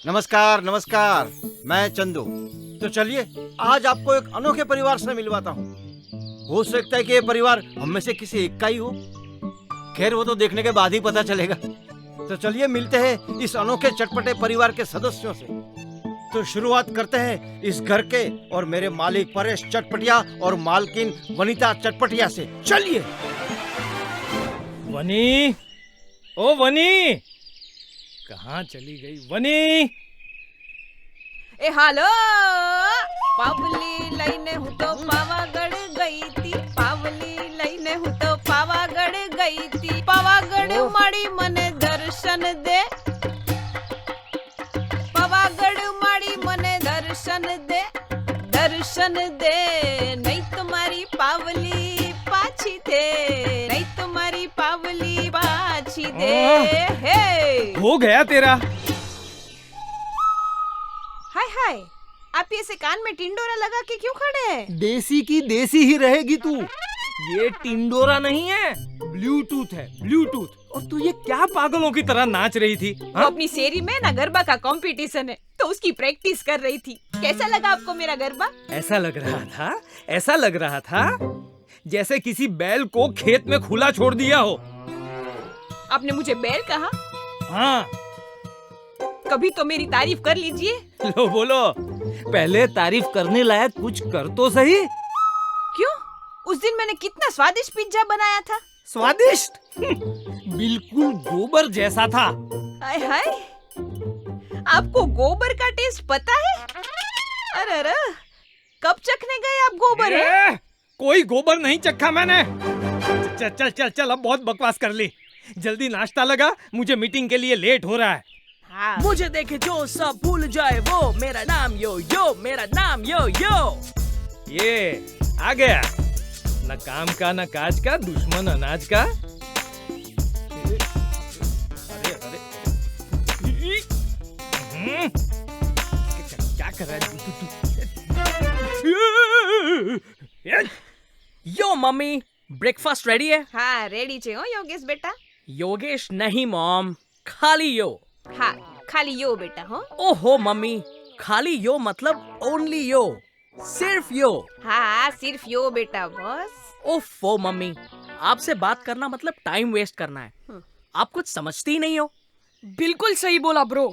नमस्कार नमस्कार, मैं चंदू। तो चलिए आज आपको एक अनोखे परिवार से मिलवाता हूँ। हो सकता है कि ये परिवार हम में से किसी एक का ही हो। खैर वो तो देखने के बाद ही पता चलेगा। तो चलिए मिलते हैं इस अनोखे चटपटे परिवार के सदस्यों से। तो शुरुआत करते हैं इस घर के और मेरे मालिक परेश चटपटिया और मालकिन वनिता चटपटिया से। चलिए। वनी, ओ वनी, कहाँ चली गई वनी? ए हालो, पावली लईने हूँ तो पावागढ़ गई थी, पावली लईने हूँ तो पावागढ़ गई थी, पावागढ़ माड़ी मने दर्शन दे, पावागढ़ माड़ी मने दर्शन दे, दर्शन दे, नहीं तुम्हारी पावली पाछी थे, नहीं तुम्हारी पावली पाछी दे। हे हो गया तेरा। हाय हाय, आप ऐसे कान में टिंडोरा लगा के क्यों खड़े हैं? देसी की देसी ही रहेगी तू। ये टिंडोरा नहीं है, ब्लूटूथ है, ब्लूटूथ। और तू ये क्या पागलों की तरह नाच रही थी? वो अपनी शेरी में ना गरबा का कंपटीशन है, तो उसकी प्रैक्टिस कर रही थी। कैसा लगा आपको मेरा गरबा? ऐसा लग रहा था जैसे किसी बैल को खेत में खुला छोड़ दिया हो। आपने मुझे बैल कहा? हाँ। कभी तो मेरी तारीफ कर लीजिए। लो बोलो, पहले तारीफ करने लायक कुछ कर तो सही। क्यों? उस दिन मैंने कितना स्वादिष्ट पिज्जा बनाया था। स्वादिष्ट? बिल्कुल गोबर जैसा था। हाय हाय, आपको गोबर का टेस्ट पता है? अरे अरे, कब चखने गए आप गोबर है? कोई गोबर नहीं चखा मैंने। चल चल चल चल, अब बहुत बकवास कर ली। जल्दी नाश्ता लगा, मुझे मीटिंग के लिए लेट हो रहा है। हाँ। मुझे देखे जो सब भूल जाए वो, मेरा नाम यो यो, मेरा नाम यो यो। ये आ गया, न काम का न काज का, दुश्मन अनाज का। अरे अरे, क्या कर रहा है? यो मम्मी, ब्रेकफास्ट रेडी है? हाँ रेडी छे हो योगेश बेटा। योगेश नहीं मॉम, खाली यो। हाँ खाली यो बेटा हो। ओहो मम्मी, खाली यो मतलब ओनली यो, सिर्फ यो। हाँ सिर्फ यो बेटा बस। ओफो मम्मी, आपसे बात करना मतलब टाइम वेस्ट करना है। आप कुछ समझती ही नहीं हो। बिल्कुल सही बोला ब्रो।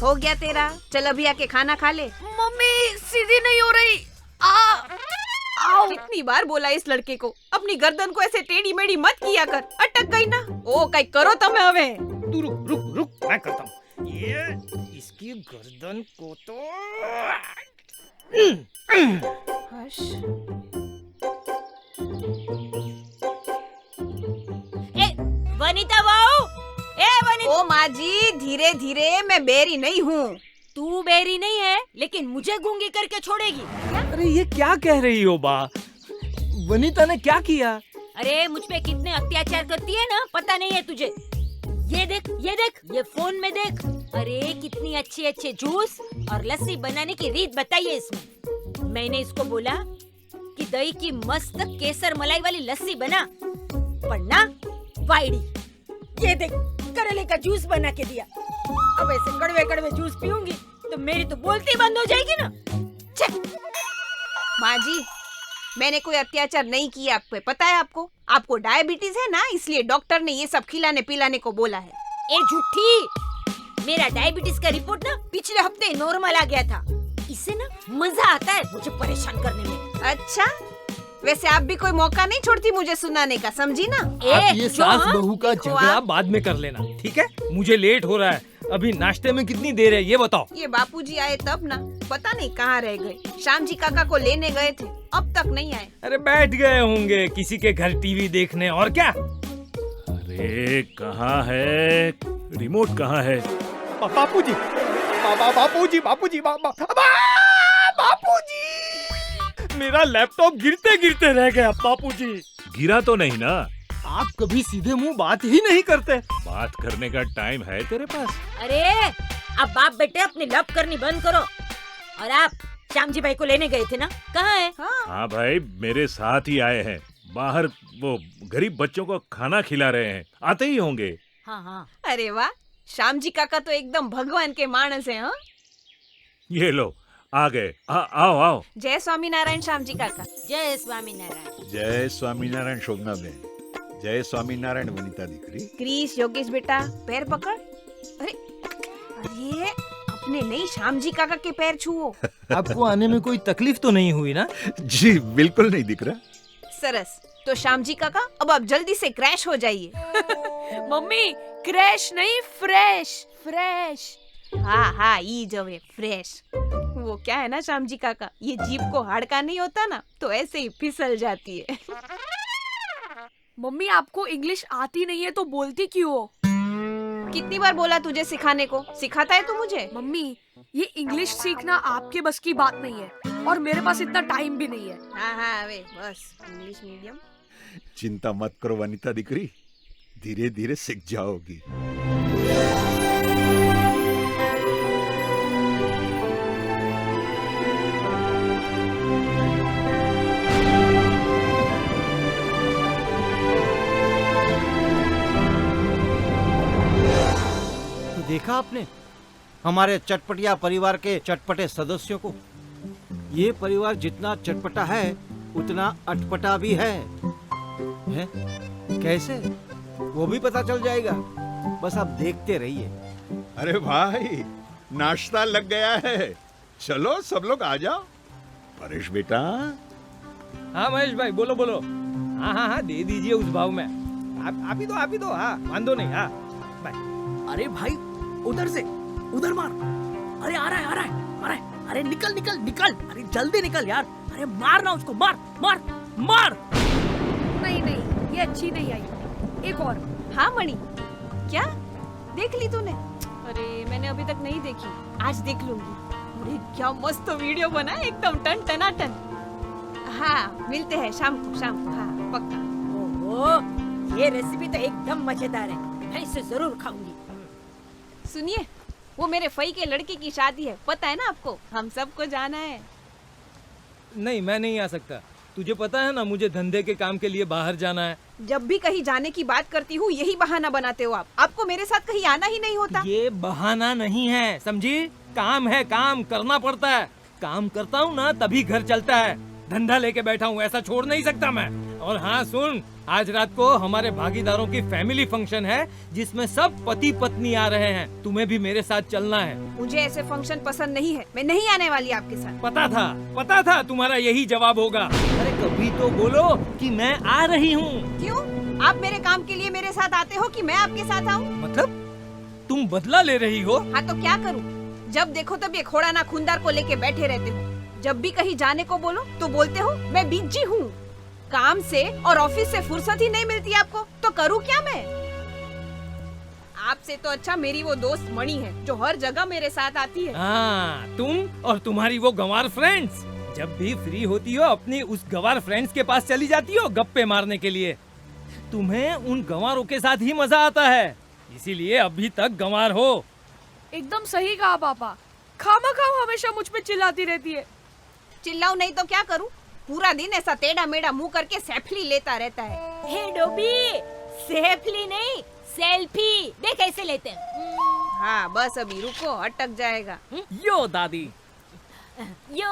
हो गया तेरा, चल अभी आके खाना खा ले। मम्मी सीधी नहीं हो रही। कितनी बार बोला इस लड़के को अपनी गर्दन को ऐसे टेढ़ी मेढ़ी मत किया कर, अटक गई ना। ओ कई करो तमे हवे। तू रुक रुक रुक, मैं करता हूँ। ये इसकी गर्दन को तो वनिता बहू, वनिता। ओ माँ जी, धीरे धीरे, मैं बेरी नहीं हूँ। तू बेरी नहीं है, लेकिन मुझे गूंगी करके छोड़ेगी क्या? अरे ये क्या कह रही हो बा? वनिता ने क्या किया? अरे मुझ पे कितने अत्याचार करती है ना, पता नहीं है तुझे। ये देख, ये फोन में देख। अरे कितनी अच्छी अच्छे जूस और लस्सी बनाने की रीत बताई है इसमें। मैंने इसको बोला कि दही की मस्त केसर मलाई वाली लस्सी बना, पर ना वाइडी। ये देख, करेले का जूस बना के दिया। अब ऐसे कड़वे कड़वे जूस पीऊंगी तो मेरी तो बोलती बंद हो जाएगी ना। माँ जी, मैंने कोई अत्याचार नहीं किया आप पे, पता है आपको? आपको डायबिटीज है ना, इसलिए डॉक्टर ने ये सब खिलाने पिलाने को बोला है। ए झूठी, मेरा डायबिटीज का रिपोर्ट ना पिछले हफ्ते नॉर्मल आ गया था। इससे ना मजा आता है मुझे परेशान करने में। अच्छा, वैसे आप भी कोई मौका नहीं छोड़ती मुझे सुनाने का, समझी ना? आप ये सास बहू का देखो झगड़ा आप। बाद में कर लेना, ठीक है? मुझे लेट हो रहा है। अभी नाश्ते में कितनी देर है ये बताओ। ये बापूजी आए तब ना, पता नहीं कहाँ रह गए। श्याम जी काका को लेने गए थे, अब तक नहीं आए। अरे बैठ गए होंगे किसी के घर टीवी देखने, और क्या। अरे कहाँ है रिमोट? कहाँ है? बापूजी, बापूजी, बापूजी, बापूजी, मेरा लैपटॉप गिरते गिरते रह गया बापूजी। गिरा तो नहीं ना? आप कभी सीधे मुंह बात ही नहीं करते। बात करने का टाइम है तेरे पास? अरे अब बाप बेटे अपनी लप करनी बंद करो। और आप श्याम जी भाई को लेने गए थे ना, कहाँ है? हाँ। हाँ भाई, मेरे साथ ही आए हैं। बाहर वो गरीब बच्चों को खाना खिला रहे हैं, आते ही होंगे। हाँ हाँ। अरे वाह, श्याम जी काका तो एकदम भगवान के मानस है। हाँ, ये लो आ गए। आओ आओ। जय स्वामीनारायण श्याम जी काका। जय स्वामीनारायण। जय स्वामीनारायण शोभना बेन, जय स्वामीनारायण वनिता दीकरी। क्रिश, योगेश बेटा पैर पकड़। अरे अरे, अपने नहीं श्याम जी काका के पैर छुओ। आपको आने में कोई तकलीफ तो नहीं हुई ना? जी बिल्कुल नहीं दिख रहा। सरस, तो श्याम जी काका अब आप जल्दी से क्रैश हो जाइए। मम्मी क्रैश नहीं, फ्रेश फ्रेश। हाँ हाँ, ई जवे फ्रेश। वो क्या है ना श्याम जी काका, ये जीभ को हाड़का नहीं होता ना, तो ऐसे ही फिसल जाती है। मम्मी आपको इंग्लिश आती नहीं है तो बोलती क्यों हो? कितनी बार बोला तुझे सिखाने को, सिखाता है तू मुझे? मम्मी ये इंग्लिश सीखना आपके बस की बात नहीं है और मेरे पास इतना टाइम भी नहीं है। हाँ हाँ, वे बस इंग्लिश मीडियम। चिंता मत करो वनिता दीकरी, धीरे धीरे सीख जाओगी। तो देखा आपने हमारे चटपटिया परिवार के चटपटे सदस्यों को। ये परिवार जितना चटपटा है उतना अटपटा भी है? कैसे, वो भी पता चल जाएगा, बस आप देखते रहिए। अरे भाई, नाश्ता लग गया है, चलो सब लोग आ जाओ। परेश बेटा। हाँ महेश भाई, बोलो बोलो। हाँ हाँ हाँ, दे दीजिए उस भाव में। आप ही दो। हाँ, वांदो नहीं। हाँ भाई। अरे भाई उधर से उधर मार। अरे आ रहा है। अरे निकल। अरे जल्दी निकल यार। अरे मार ना उसको, मार। नहीं ये अच्छी नहीं आई, एक और। हाँ मणि, क्या देख ली तूने? अरे मैंने अभी तक नहीं देखी, आज देख लूंगी। अरे क्या मस्त वीडियो बना है, एकदम टन टनाटन। हाँ, मिलते हैं शाम को। हाँ पक्का। ओहो, ये रेसिपी तो एकदम मजेदार है, मैं इसे जरूर खाऊंगी। सुनिए, वो मेरे फई के लड़के की शादी है, पता है ना आपको? हम सबको जाना है। नहीं, मैं नहीं आ सकता। तुझे पता है ना, मुझे धंधे के काम के लिए बाहर जाना है। जब भी कहीं जाने की बात करती हूँ यही बहाना बनाते हो आप। आपको मेरे साथ कहीं आना ही नहीं होता। ये बहाना नहीं है, समझी? काम है, काम करना पड़ता है। काम करता हूँ ना तभी घर चलता है। धंधा लेके बैठा हूँ, ऐसा छोड़ नहीं सकता मैं। और हाँ सुन, आज रात को हमारे भागीदारों की फैमिली फंक्शन है जिसमें सब पति पत्नी आ रहे हैं। तुम्हें भी मेरे साथ चलना है। मुझे ऐसे फंक्शन पसंद नहीं है, मैं नहीं आने वाली आपके साथ। पता था तुम्हारा यही जवाब होगा। अरे कभी तो बोलो कि मैं आ रही हूँ। क्यों? आप मेरे काम के लिए मेरे साथ आते हो कि मैं आपके साथ आऊँ? मतलब तुम बदला ले रही हो? हाँ तो क्या करूँ? जब देखो तब ये खोड़ा ना खूंदार को लेके बैठे रहते हो। जब भी कहीं जाने को बोलो तो बोलते हो मैं बिजी हूँ। काम से और ऑफिस से फुर्सत ही नहीं मिलती आपको, तो करूँ क्या मैं? आपसे तो अच्छा मेरी वो दोस्त मणि है जो हर जगह मेरे साथ आती है। हाँ, तुम और तुम्हारी वो गंवार फ्रेंड्स जब भी फ्री होती हो अपनी उस गंवार फ्रेंड्स के पास चली जाती हो गप्पे मारने के लिए। तुम्हें उन गंवारों के साथ ही मजा आता है, इसीलिए अभी तक गंवार हो। एकदम सही कहा पापा, खामखा हमेशा मुझ पे चिल्लाती रहती है। चिल्लाऊं नहीं तो क्या करूं? पूरा दिन ऐसा टेढ़ा मेढ़ा मुंह करके सेल्फी लेता रहता है। हे डोबी, सेल्फी नहीं सेल्फी, देख कैसे लेते हैं। हाँ बस अभी रुको, अटक जाएगा। यो दादी, यो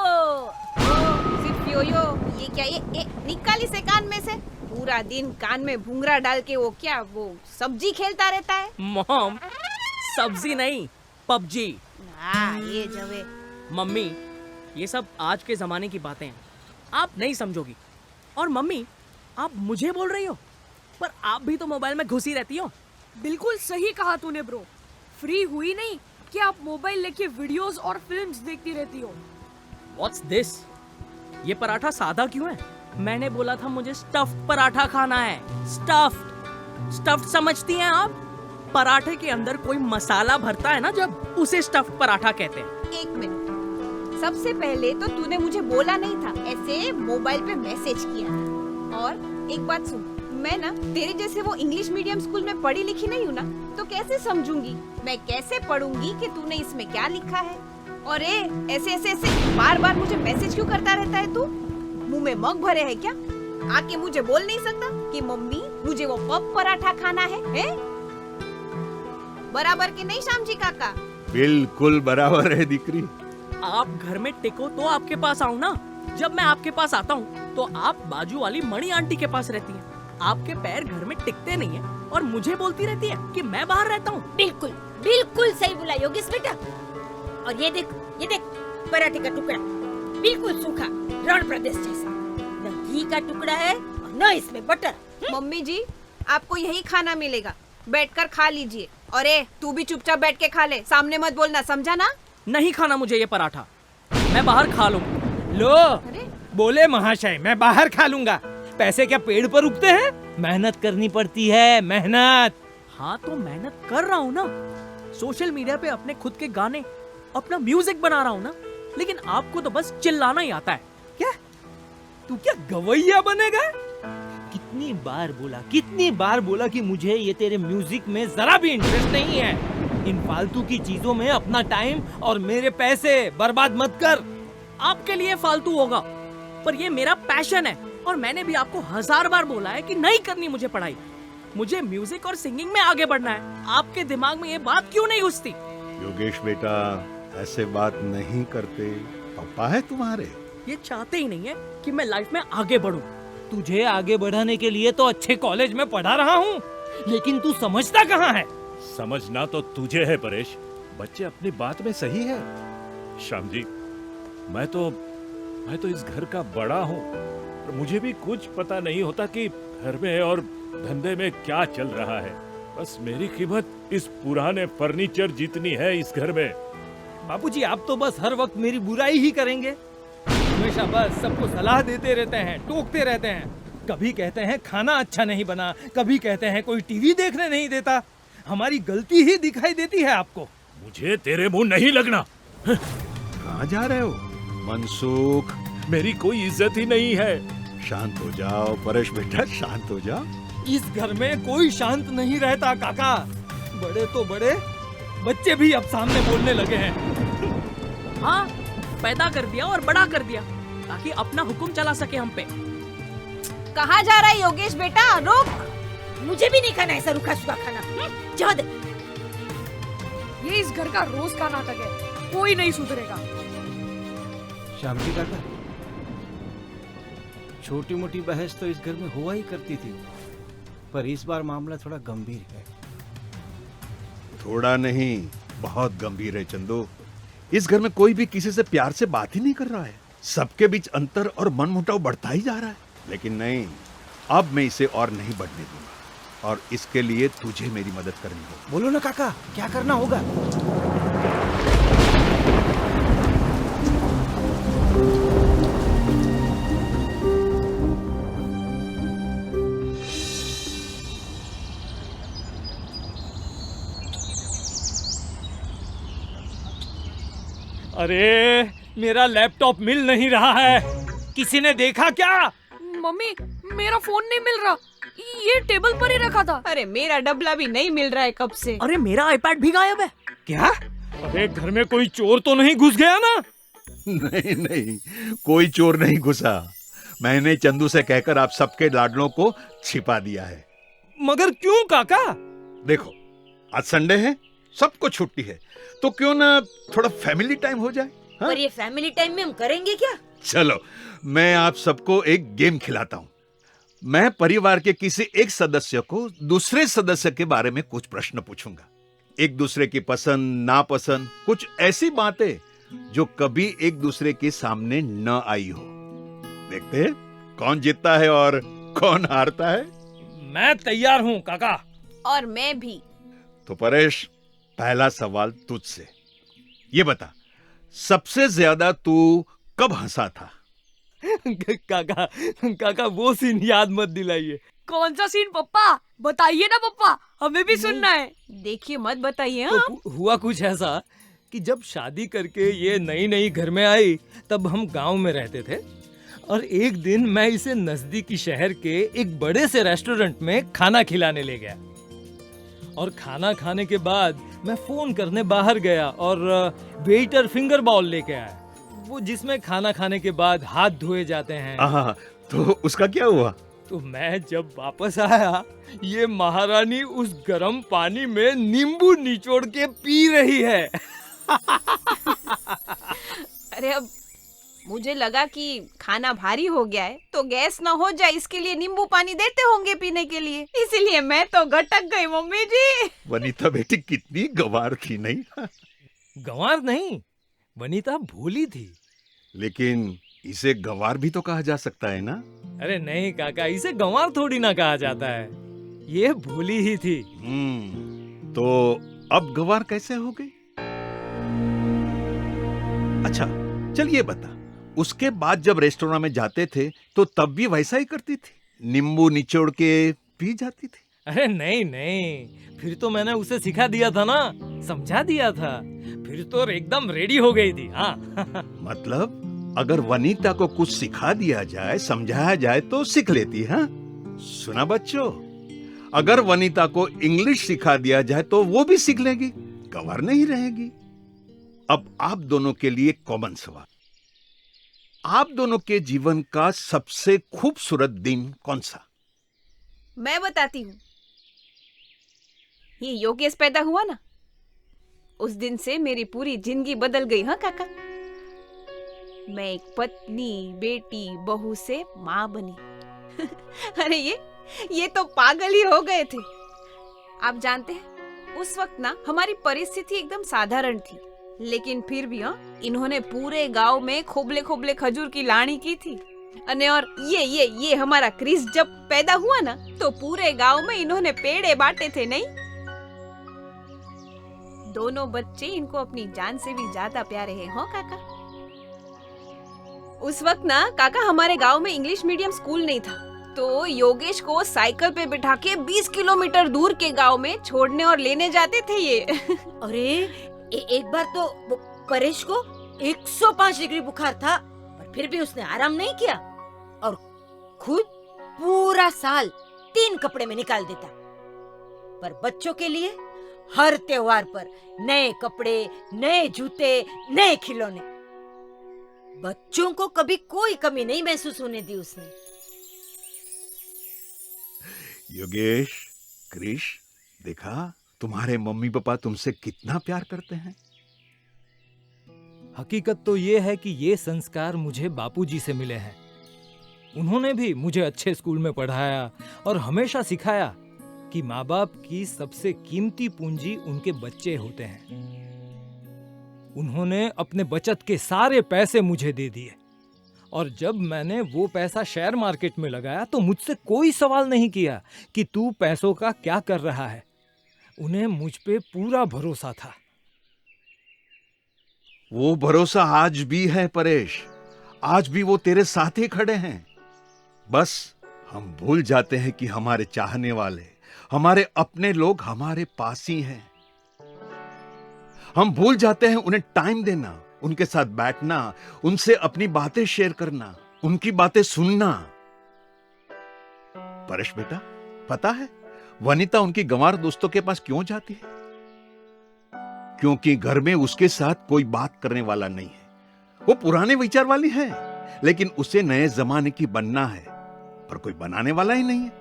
सिर्फ यो ये क्या? ये निकाली से कान में से। पूरा दिन कान में भूंगरा डाल के वो क्या, वो सब्जी खेलता रहता है। मॉम सब्जी नहीं पबजी। हाँ ये जवे। मम्मी ये सब आज के जमाने की बातें हैं, आप नहीं समझोगी। और मम्मी आप मुझे बोल रही हो, पर आप भी तो मोबाइल में घुसी रहती हो। बिल्कुल सही कहा तूने ब्रो, फ्री हुई नहीं कि आप मोबाइल लेके वीडियोस और फिल्म्स देखती रहती हो। What's this? ये पराठा सादा क्यों है? मैंने बोला था मुझे स्टफ्ड पराठा खाना है। स्टफ्ड समझती हैं आप? पराठे के अंदर कोई मसाला भरता है ना, जब उसे स्टफ्ड पराठा कहते हैं। एक मिनट, सबसे पहले तो तूने मुझे बोला नहीं था, ऐसे मोबाइल पे मैसेज किया था। और एक बात सुन, मैं ना तेरे जैसे वो इंग्लिश मीडियम स्कूल में पढ़ी लिखी नहीं हूँ ना, तो कैसे समझूंगी? मैं कैसे पढ़ूंगी कि तूने इसमें क्या लिखा है? और ऐसे बार बार मुझे मैसेज क्यों करता रहता है तू? मुंह में मग भरे है क्या? आके मुझे बोल नहीं सकता कि मम्मी मुझे वो पप पराठा खाना है? बराबर के नहीं श्याम जी काका? बिल्कुल बराबर है दीकरी। आप घर में टिको तो आपके पास आऊँ ना। जब मैं आपके पास आता हूँ तो आप बाजू वाली मणि आंटी के पास रहती हैं। आपके पैर घर में टिकते नहीं है और मुझे बोलती रहती है कि मैं बाहर रहता हूँ। बिल्कुल बिल्कुल सही बोला योगेश बेटा। और ये देख पराठे का टुकड़ा बिल्कुल सूखा रण प्रदेश जैसा। न घी का टुकड़ा है और न इसमें बटर। मम्मी जी आपको यही खाना मिलेगा, बैठकर खा लीजिए। और तू भी चुपचाप बैठ के खा ले, सामने मत बोलना, समझा ना? नहीं खाना मुझे ये पराठा, मैं बाहर खा लूँ। लो अरे बोले महाशय मैं बाहर खा लूंगा। पैसे क्या पेड़ पर उगते हैं? मेहनत करनी पड़ती है, मेहनत। हाँ तो मेहनत कर रहा हूँ ना। सोशल मीडिया पे अपने खुद के गाने, अपना म्यूजिक बना रहा हूँ ना। लेकिन आपको तो बस चिल्लाना ही आता है। क्या तू क्या गवैया बनेगा? कितनी बार बोला कि मुझे ये तेरे म्यूजिक में जरा भी इंटरेस्ट नहीं है। इन फालतू की चीजों में अपना टाइम और मेरे पैसे बर्बाद मत कर। आपके लिए फालतू होगा पर ये मेरा पैशन है। और मैंने भी आपको 1000 बार बोला है कि नहीं करनी मुझे पढ़ाई, मुझे म्यूजिक और सिंगिंग में आगे बढ़ना है। आपके दिमाग में ये बात क्यों नहीं घुसती? योगेश बेटा ऐसे बात नहीं करते, पापा है तुम्हारे। ये चाहते ही नहीं है कि मैं लाइफ में आगे बढ़ूं। तुझे आगे बढ़ाने के लिए तो अच्छे कॉलेज में पढ़ा रहा हूँ, लेकिन तू समझता कहाँ है? समझना तो तुझे है परेश, बच्चे अपनी बात में सही है। श्याम जी मैं तो इस घर का बड़ा हूँ, और मुझे भी कुछ पता नहीं होता कि घर में और धंधे में क्या चल रहा है। बस मेरी कीमत इस पुराने फर्नीचर जितनी है इस घर में। बापूजी आप तो बस हर वक्त मेरी बुराई ही करेंगे। हमेशा बस सबको सलाह देते रहते हैं, टोकते रहते हैं। कभी कहते हैं खाना अच्छा नहीं बना, कभी कहते हैं कोई टीवी देखने नहीं देता। हमारी गलती ही दिखाई देती है आपको। मुझे तेरे मुंह नहीं लगना। कहाँ जा रहे हो मनसुख? मेरी कोई इज्जत ही नहीं है। शांत हो जाओ परेश बेटा, शांत हो जाओ। इस घर में कोई शांत नहीं रहता काका। बड़े तो बड़े, बच्चे भी अब सामने बोलने लगे हैं। हाँ पैदा कर दिया और बड़ा कर दिया ताकि अपना हुक्म चला सके हम पे। कहाँ जा रहा है योगेश बेटा? रुक। मुझे भी नहीं खाना ऐसा रूखा सूखा खाना। जाओ दे। ये इस घर का रोज का नाटक है, कोई नहीं सुधरेगा। श्याम जी काका, छोटी मोटी बहस तो इस घर में हुआ ही करती थी, पर इस बार मामला थोड़ा गंभीर है। थोड़ा नहीं, बहुत गंभीर है चंदू। इस घर में कोई भी किसी से प्यार से बात ही नहीं कर रहा है। सबके बीच अंतर और मनमुटाव बढ़ता ही जा रहा है। लेकिन नहीं, अब मैं इसे और नहीं बढ़ने दूंगा, और इसके लिए तुझे मेरी मदद करनी होगी। बोलो ना काका, क्या करना होगा? अरे मेरा लैपटॉप मिल नहीं रहा है, किसी ने देखा क्या? मम्मी मेरा फोन नहीं मिल रहा, ये टेबल पर ही रखा था। अरे मेरा डबला भी नहीं मिल रहा है कब से। अरे मेरा आईपैड भी गायब है। क्या? अरे घर में कोई चोर तो नहीं घुस गया ना? नहीं नहीं, कोई चोर नहीं घुसा। मैंने चंदू से कहकर आप सबके लाडलों को छिपा दिया है। मगर क्यों काका? देखो आज संडे है, सबको छुट्टी है, तो क्यों ना थोड़ा फैमिली टाइम हो जाए। हाँ? और ये फैमिली टाइम में हम करेंगे क्या? चलो मैं आप सबको एक गेम खिलाता हूं। मैं परिवार के किसी एक सदस्य को दूसरे सदस्य के बारे में कुछ प्रश्न पूछूंगा। एक दूसरे की पसंद नापसंद, कुछ ऐसी बातें जो कभी एक दूसरे के सामने न आई हो। देखते हैं कौन जीतता है और कौन हारता है। मैं तैयार हूँ काका। और मैं भी। तो परेश, पहला सवाल तुझसे। ये बता, सबसे ज्यादा तू कब हंसा था? काका काका वो सीन याद मत दिलाइए। कौन सा सीन पप्पा? बताइए ना पप्पा, हमें भी सुनना है। देखिए मत बताइए। तो हाँ? हुआ कुछ ऐसा कि जब शादी करके ये नई घर में आई, तब हम गांव में रहते थे, और एक दिन मैं इसे नजदीकी शहर के एक बड़े से रेस्टोरेंट में खाना खिलाने ले गया। और खाना खाने के बाद मैं फोन करने बाहर गया और वेटर फिंगर बाउल लेके आया, वो जिसमें खाना खाने के बाद हाथ धोए जाते हैं। तो उसका क्या हुआ? तो मैं जब वापस आया, ये महारानी उस गर्म पानी में नींबू निचोड़ के पी रही है। अरे अब मुझे लगा कि खाना भारी हो गया है तो गैस ना हो जाए इसके लिए नींबू पानी देते होंगे पीने के लिए, इसीलिए मैं तो गटक गई मम्मी जी। वनीता बेटी कितनी गंवार थी नहीं? गंवार नहीं, वनीता भोली थी। लेकिन इसे गंवार भी तो कहा जा सकता है ना? अरे नहीं काका, इसे गंवार थोड़ी ना कहा जाता है, ये भोली ही थी। तो अब गंवार कैसे हो गई? अच्छा चल ये बता, उसके बाद जब रेस्टोरेंट में जाते थे तो तब भी वैसा ही करती थी, नींबू निचोड़ के पी जाती थी? अरे नहीं नहीं, फिर तो मैंने उसे सिखा दिया था ना, समझा दिया था, फिर तो एकदम रेडी हो गई थी। हाँ। मतलब अगर वनीता को कुछ सिखा दिया जाए, समझाया जाए तो सीख लेती है। सुना बच्चों, अगर वनीता को इंग्लिश सिखा दिया जाए तो वो भी सीख लेगी, गंवार नहीं रहेगी। अब आप दोनों के लिए कॉमन सवाल, आप दोनों के जीवन का सबसे खूबसूरत दिन कौन सा? मैं बताती हूँ, ये योगेश पैदा हुआ ना, उस दिन से मेरी पूरी जिंदगी बदल गई। हाँ काका, मैं एक पत्नी, बेटी, बहू से माँ बनी। अरे ये तो पागल ही हो गए थे। आप जानते हैं उस वक्त ना हमारी परिस्थिति एकदम साधारण थी, लेकिन फिर भी इन्होंने पूरे गांव में खोबले खोबले खजूर की लाणी की थी। और ये हमारा क्रिस जब पैदा हुआ ना तो पूरे गांव में इन्होंने पेड़े बांटे थे नहीं। दोनों बच्चे इनको अपनी जान से भी ज्यादा प्यारे हैं। हो काका, उस वक्त ना काका हमारे गांव में इंग्लिश मीडियम स्कूल नहीं था, तो योगेश को साइकिल पे बिठा के 20 किलोमीटर दूर के गांव में छोड़ने और लेने जाते थे ये। अरे एक बार तो परेश को 105 डिग्री बुखार था, पर फिर भी उसने आराम नहीं किया और खुद पूरा साल 3 कपड़े में निकाल देता। पर बच्चों के लिए हर त्योहार पर नए कपड़े, नए जूते, नए खिलौने, बच्चों को कभी कोई कमी नहीं महसूस होने दी उसने। योगेश, क्रिश, देखा तुम्हारे मम्मी पापा तुमसे कितना प्यार करते हैं। हकीकत तो ये है कि ये संस्कार मुझे बापूजी से मिले हैं। उन्होंने भी मुझे अच्छे स्कूल में पढ़ाया और हमेशा सिखाया कि माँ बाप की सबसे कीमती पूंजी उनके बच्चे होते हैं। उन्होंने अपने बचत के सारे पैसे मुझे दे दिए और जब मैंने वो पैसा शेयर मार्केट में लगाया तो मुझसे कोई सवाल नहीं किया कि तू पैसों का क्या कर रहा है। उन्हें मुझ पे पूरा भरोसा था। वो भरोसा आज भी है परेश, आज भी वो तेरे साथ ही खड़े हैं। बस हम भूल जाते हैं कि हमारे चाहने वाले, हमारे अपने लोग हमारे पास ही हैं। हम भूल जाते हैं उन्हें टाइम देना, उनके साथ बैठना, उनसे अपनी बातें शेयर करना, उनकी बातें सुनना। परेश बेटा, पता है वनीता उनकी गंवार दोस्तों के पास क्यों जाती है? क्योंकि घर में उसके साथ कोई बात करने वाला नहीं है। वो पुराने विचार वाली है, लेकिन उसे नए जमाने की बनना है, पर कोई बनाने वाला ही नहीं है।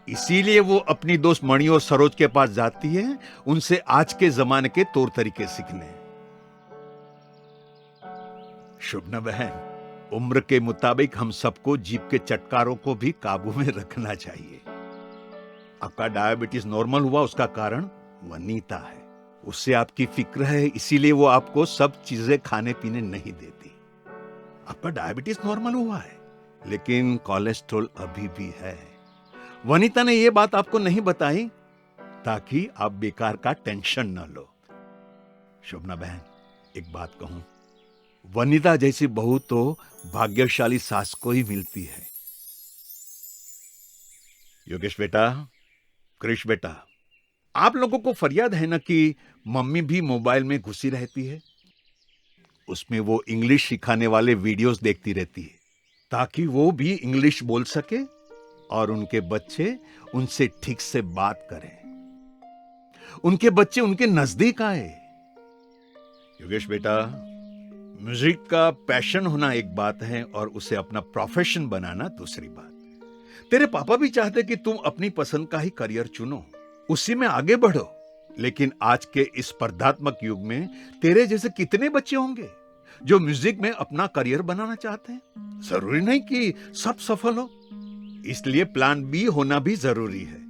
इसीलिए वो अपनी दोस्त मणि और सरोज के पास जाती है, उनसे आज के जमाने के तौर तरीके सीखने। शुभना बहन, उम्र के मुताबिक हम सबको जीभ के चटकारों को भी काबू में रखना चाहिए। आपका डायबिटीज नॉर्मल हुआ, उसका कारण वनीता है। उससे आपकी फिक्र है, इसीलिए वो आपको सब चीजें खाने पीने नहीं देती। आपका डायबिटीज नॉर्मल हुआ है, लेकिन कोलेस्ट्रॉल अभी भी है। वनीता ने ये बात आपको नहीं बताई ताकि आप बेकार का टेंशन न लो। शोभना बहन, एक बात कहूं, वनीता जैसी बहू तो भाग्यशाली सास को ही मिलती है। योगेश बेटा, क्रिश बेटा, आप लोगों को फरियाद है ना कि मम्मी भी मोबाइल में घुसी रहती है। उसमें वो इंग्लिश सिखाने वाले वीडियोस देखती रहती है ताकि वो भी इंग्लिश बोल सके और उनके बच्चे उनसे ठीक से बात करें, उनके बच्चे उनके नजदीक आए। योगेश बेटा, म्यूजिक का पैशन होना एक बात है और उसे अपना प्रोफेशन बनाना दूसरी बात। तेरे पापा भी चाहते कि तुम अपनी पसंद का ही करियर चुनो, उसी में आगे बढ़ो। लेकिन आज के इस स्पर्धात्मक युग में तेरे जैसे कितने बच्चे होंगे जो म्यूजिक में अपना करियर बनाना चाहते हैं। जरूरी नहीं कि सब सफल हो, इसलिए प्लान बी होना भी जरूरी है।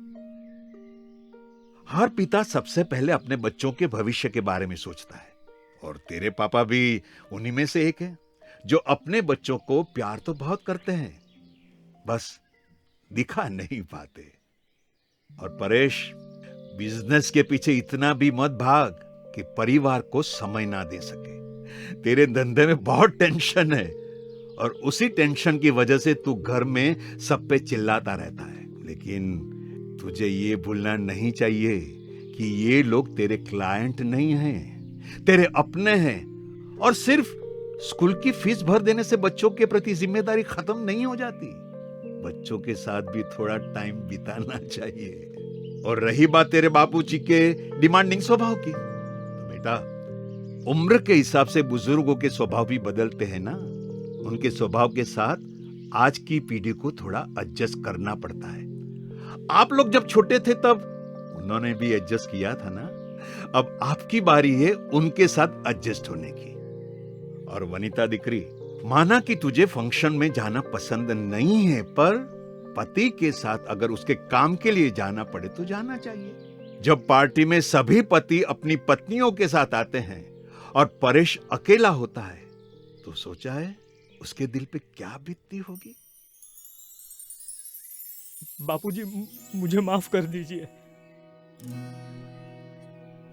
हर पिता सबसे पहले अपने बच्चों के भविष्य के बारे में सोचता है, और तेरे पापा भी उन्हीं में से एक हैं जो अपने बच्चों को प्यार तो बहुत करते हैं, बस दिखा नहीं पाते। और परेश, बिजनेस के पीछे इतना भी मत भाग कि परिवार को समय ना दे सके। तेरे धंधे में बहुत टेंशन है और उसी टेंशन की वजह से तू घर में सब पे चिल्लाता रहता है। लेकिन तुझे ये भूलना नहीं चाहिए कि ये लोग तेरे क्लाइंट नहीं हैं, तेरे अपने हैं। और सिर्फ स्कूल की फीस भर देने से बच्चों के प्रति जिम्मेदारी खत्म नहीं हो जाती। बच्चों के साथ भी थोड़ा टाइम बिताना चाहिए। और रही बात तेरे बापूजी के डिमांडिंग स्वभाव की, तो बेटा, उम्र के हिसाब से बुजुर्गों के स्वभाव भी बदलते हैं ना। उनके स्वभाव के साथ आज की पीढ़ी को थोड़ा एडजस्ट करना पड़ता है। आप लोग जब छोटे थे तब उन्होंने भी एडजस्ट किया था ना। अब आपकी बारी है उनके साथ एडजस्ट होने की। और वनिता दिकरी, माना कि तुझे फंक्शन में जाना पसंद नहीं है, पर पति के साथ अगर उसके काम के लिए जाना पड़े तो जाना चाहिए। जब पार्टी में सभी पति अपनी पत्नियों के साथ आते हैं और परेश अकेला होता है, तो सोचा है उसके दिल पे क्या बीतती होगी। बापूजी, मुझे माफ कर दीजिए।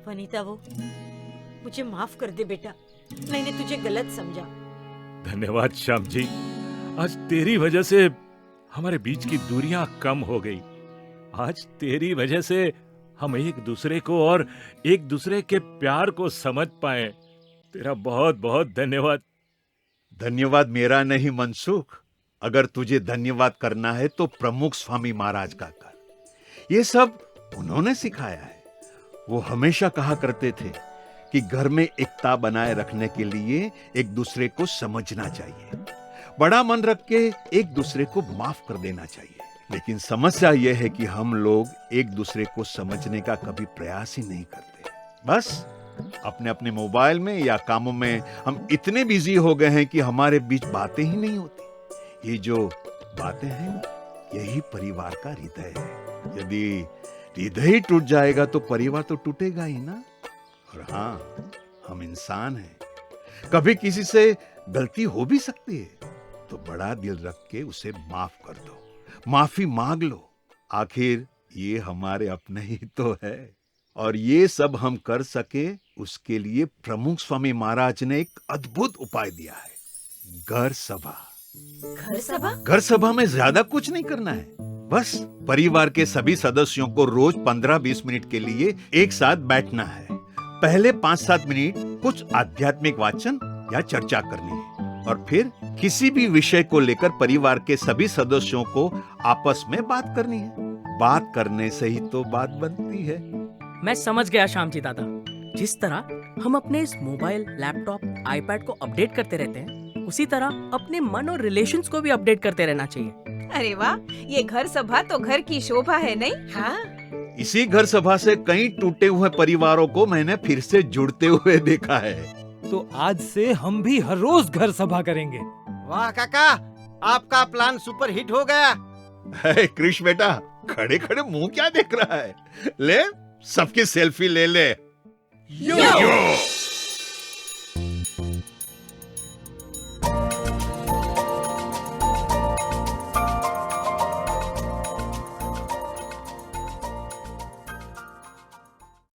वनीता, वो मुझे माफ कर दे बेटा, मैंने तुझे गलत समझा। धन्यवाद श्याम जी, आज तेरी वजह से हमारे बीच की दूरियां कम हो गई। आज तेरी वजह से हम एक दूसरे को और एक दूसरे के प्यार को समझ पाए। तेरा बहुत बहुत धन्यवाद। धन्यवाद मेरा नहीं मनसुख, अगर तुझे धन्यवाद करना है तो प्रमुख स्वामी महाराज का कर। ये सब उन्होंने सिखाया है। वो हमेशा कहा करते थे कि घर में एकता बनाए रखने के लिए एक दूसरे को समझना चाहिए, बड़ा मन रख के एक दूसरे को माफ कर देना चाहिए। लेकिन समस्या यह है कि हम लोग एक दूसरे को समझने का कभी प्रयास ही नहीं करते। बस अपने अपने मोबाइल में या कामों में हम इतने बिजी हो गए हैं कि हमारे बीच बातें ही नहीं होती। ये जो बातें हैं, यही परिवार का हृदय है। यदि हृदय ही टूट जाएगा तो परिवार तो टूटेगा ही ना। और हाँ, हम इंसान हैं, कभी किसी से गलती हो भी सकती है, तो बड़ा दिल रख के उसे माफ कर दो, माफी मांग लो। आखिर ये हमारे अपने ही तो है। और ये सब हम कर सके उसके लिए प्रमुख स्वामी महाराज ने एक अद्भुत उपाय दिया है, घर सभा। घर सभा? घर सभा में ज्यादा कुछ नहीं करना है, बस परिवार के सभी सदस्यों को रोज 15-20 मिनट के लिए एक साथ बैठना है। पहले 5-7 मिनट कुछ आध्यात्मिक वाचन या चर्चा करनी है, और फिर किसी भी विषय को लेकर परिवार के सभी सदस्यों को आपस में बात करनी है। बात करने से ही तो बात बनती है। मैं समझ गया श्याम जी दादा। जिस तरह हम अपने इस मोबाइल, लैपटॉप, आईपैड को अपडेट करते रहते हैं, उसी तरह अपने मन और रिलेशंस को भी अपडेट करते रहना चाहिए। अरे वाह, ये घर सभा तो घर की शोभा है, नहीं? हाँ, इसी घर सभा से कई टूटे हुए परिवारों को मैंने फिर से जुड़ते हुए देखा है। तो आज से हम भी हर रोज घर सभा करेंगे। वाह काका, आपका प्लान सुपर हिट हो गया। है कृष बेटा, खड़े खड़े मुंह क्या देख रहा है? ले, सबकी सेल्फी ले ले। यो!